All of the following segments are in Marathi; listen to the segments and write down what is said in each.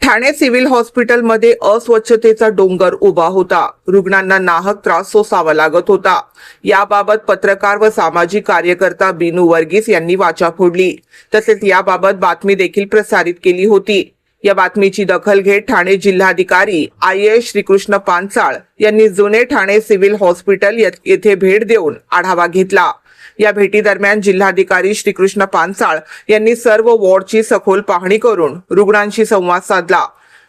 ठाणे सिव्हिल हॉस्पिटलमध्ये अस्वच्छतेचा डोंगर उभा होता। रुग्णांना नाहक त्रास सोसावा लागत होता। याबाबत पत्रकार व सामाजिक कार्यकर्ता बिनू वर्गीस यांनी वाचा फोडली। तसेच याबाबत बातमी देखील प्रसारित केली होती। या बातमीची दखल घेत ठाणे जिल्हाधिकारी IAS श्रीकृष्ण पानसाळ यांनी जुने ठाणे सिव्हिल हॉस्पिटल येथे भेट देऊन आढावा घेतला। या भेटीदरम्यान जिल्हाधिकारी श्रीकृष्ण पानसाळ यांनी सर्व वॉर्डची सखोल पाहणी करून रुग्णांशी संवाद साधला।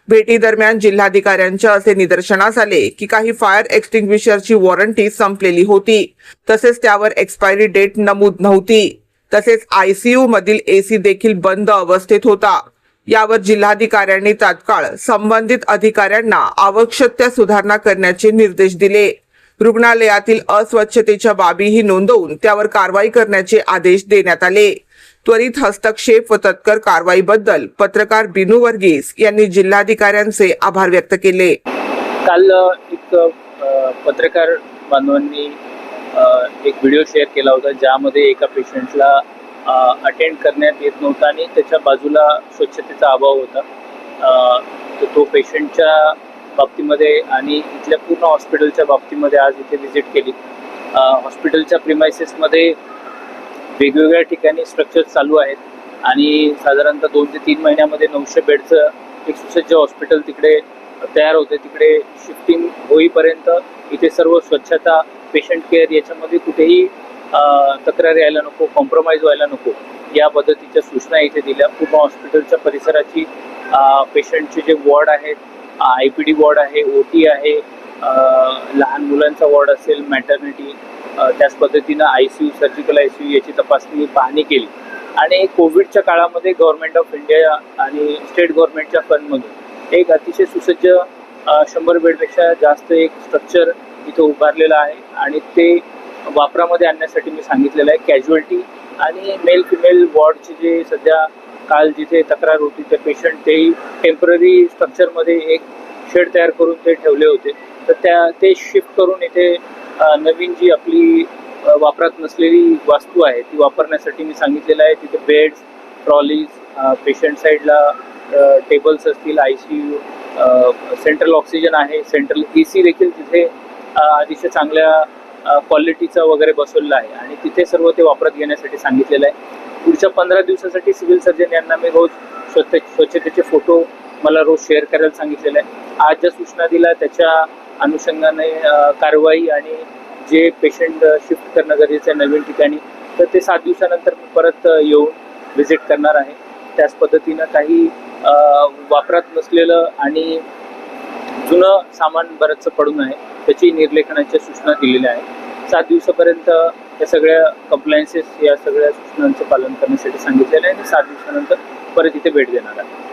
भेटीदरम्यान जिल्हाधिकाऱ्यांच्या असे निदर्शनास आले की काही फायर एक्सटिंग्विशरची वॉरंटी संपलेली होती, तसेच त्यावर एक्सपायरी डेट नमूद नव्हती। तसेच ICU मधील AC देखील बंद अवस्थेत होता। यावर जिल्हाधिकाऱ्यांनी तात्काळ संबंधित अधिकाऱ्यांना आवश्यक त्या सुधारणा करण्याचे निर्देश दिले। रुग्णालयातील अस्वच्छतेच्या बाबीही नोंदवून त्यावर कारवाई करण्याचे आदेश देण्यात आले। त्वरित हस्तक्षेप व तत्पर कारवाईबद्दल पत्रकार बिनू वर्गीस यांनी जिल्हाधिकाऱ्यांचे आभार व्यक्त केले। काल एक पत्रकार बांधवांनी एक व्हिडिओ शेअर केला होता, ज्यामध्ये एका पेशंटला अटेंड करण्यात येत नव्हता आणि त्याच्या बाजूला स्वच्छतेचा अभाव होता। तर तो पेशंटच्या बाबतीमध्ये आणि इथल्या पूर्ण हॉस्पिटलच्या बाबतीमध्ये आज इथे व्हिजिट केली। हॉस्पिटलच्या प्रिमायसेसमध्ये वेगवेगळ्या ठिकाणी स्ट्रक्चर्स चालू आहेत आणि साधारणतः 2 ते 3 महिन्यामध्ये 900 बेडचं एक सुसज्ज हॉस्पिटल तिकडे तयार होते। तिकडे शिफ्टिंग होईपर्यंत इथे सर्व स्वच्छता, पेशंट केअर याच्यामध्ये कुठेही तक्रार यायला नको, कॉम्प्रोमाइज व्हायला नको, या पद्धतीच्या सूचना इथे दिल्या। पूर्ण हॉस्पिटलच्या परिसराची पेशंटचे जे वॉर्ड आहेत, IPD वॉर्ड आहे, OT आहे, लहान मुलांचा वॉर्ड असेल, मॅटर्निटी, त्याच पद्धतीनं ICU, सर्जिकल ICU याची तपासणी, पाहणी केली। आणि कोविडच्या काळामध्ये गव्हर्नमेंट ऑफ इंडिया आणि स्टेट गव्हर्नमेंटच्या फंडमधून एक अतिशय सुसज्ज 100 बेडपेक्षा जास्त एक स्ट्रक्चर इथं उभारलेलं आहे आणि ते वापरामध्ये आणण्यासाठी मी सांगितलेलं आहे। कॅज्युअल्टी आणि मेल फिमेल वॉर्डचे जे सध्या काल जिथे तक्रार होती ते पेशंट तेही टेम्पररी स्ट्रक्चरमध्ये एक शेड तयार करून ते ठेवले होते, तर ते शिफ्ट करून इथे नवीन जी आपली वापरात नसलेली वास्तू आहे ती वापरण्यासाठी मी सांगितलेलं आहे। तिथे बेड्स, ट्रॉलीज, पेशंट साईडला टेबल्स असतील, ICU, सेंट्रल ऑक्सिजन आहे, सेंट्रल AC देखील तिथे अतिशय चांगल्या क्वालिटीचा वगैरे बसवलेला आहे आणि तिथे सर्व ते वापरात घेण्यासाठी सांगितलेलं आहे। पुढच्या 15 दिवसासाठी सिव्हिल सर्जन यांना मी रोज स्वच्छतेचे फोटो मला रोज शेअर करायला सांगितलेलं आहे। आज ज्या सूचना दिल्या त्याच्या अनुषंगाने कारवाई आणि जे पेशंट शिफ्ट करणं गरजेचं आहे नवीन ठिकाणी, तर ते 7 दिवसानंतर मी परत येऊन व्हिजिट करणार आहे। त्याच पद्धतीनं काही वापरात नसलेलं आणि जुनं सामान बरंचसं पडून आहे त्याची निर्लेखनाच्या सूचना दिलेल्या आहेत। 7 दिवसापर्यंत या सगळ्या कंप्लायन्सेस, या सगळ्या सूचनांचं पालन करण्यासाठी सांगितलेलं आहे आणि 7 दिवसानंतर परत इथे भेट देणार आहे।